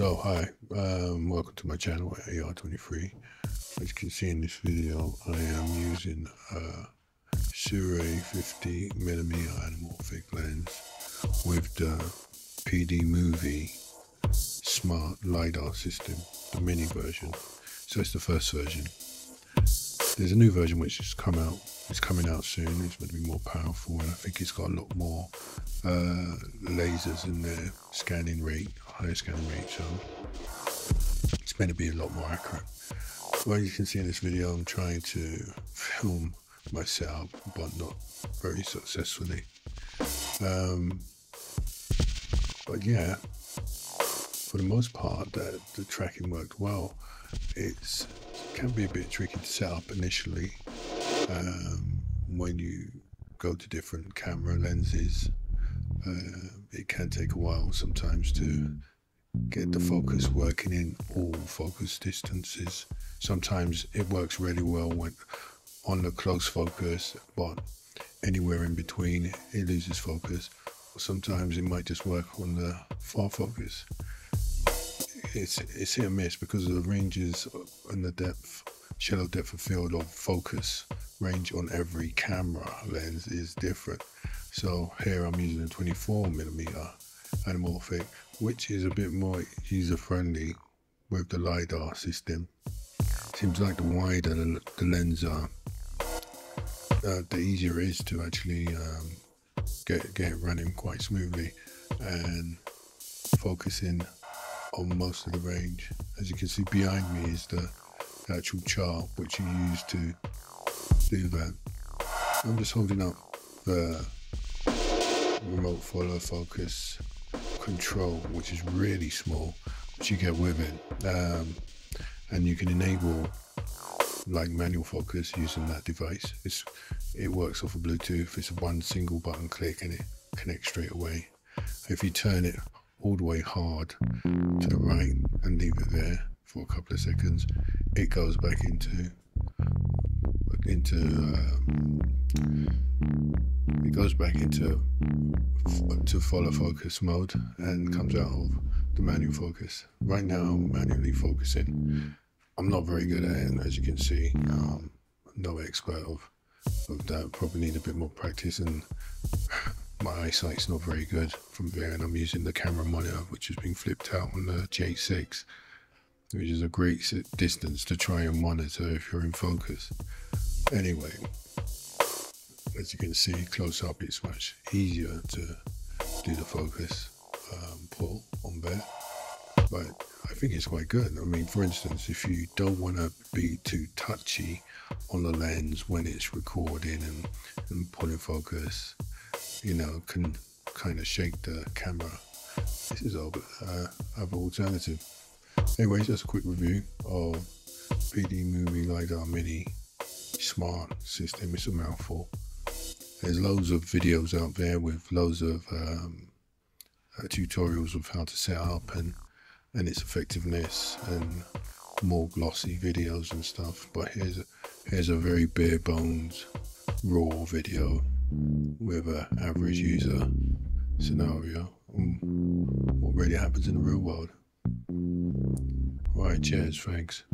So hi, welcome to my channel at AR23. As you can see in this video, I am using a Cine 50mm anamorphic lens with the PD Movie smart LIDAR system, the mini version. So it's the first version. There's a new version which has come out. It's coming out soon. It's going to be more powerful, and I think it's got a lot more lasers in their scanning rate, higher scanning rate. So it's meant to be a lot more accurate. Well, you can see in this video, I'm trying to film my setup, but not very successfully. But yeah, for the most part, the tracking worked well. It can be a bit tricky to set up initially when you go to different camera lenses. It can take a while sometimes to get the focus working in all focus distances. Sometimes it works really well when on the close focus, but anywhere in between it loses focus. Or sometimes it might just work on the far focus. It's hit or miss because of the ranges and the shallow depth of field of focus range on every camera lens is different. So here I'm using a 24mm anamorphic, which is a bit more user-friendly with the LIDAR system. Seems like the wider the lens are, the easier it is to actually get it running quite smoothly and focusing on most of the range. As you can see behind me is the actual chart which you use to do that. I'm just holding up the remote follow focus control, which is really small, which you get with it, and you can enable like manual focus using that device. It works off of Bluetooth. It's one single button click and it connects straight away. If you turn it all the way hard to the right and leave it there for a couple of seconds, it goes back into follow focus mode and comes out of the manual focus. Right now I'm manually focusing. I'm not very good at it, as you can see. No expert of that. Probably need a bit more practice, and my eyesight's not very good from there, and I'm using the camera monitor which has been flipped out on the J6, which is a great distance to try and monitor if you're in focus. Anyway, as you can see close up, it's much easier to do the focus pull on there, but I think it's quite good. I mean, for instance, if you don't want to be too touchy on the lens when it's recording and pulling focus, you know, can kind of shake the camera, this is an alternative. Anyways, that's a quick review of PD Movie LIDAR Mini Smart System. It's a mouthful. There's loads of videos out there with loads of tutorials of how to set up and its effectiveness, and more glossy videos and stuff. But here's a very bare bones raw video with an average user scenario on what really happens in the real world. Alright, cheers, thanks.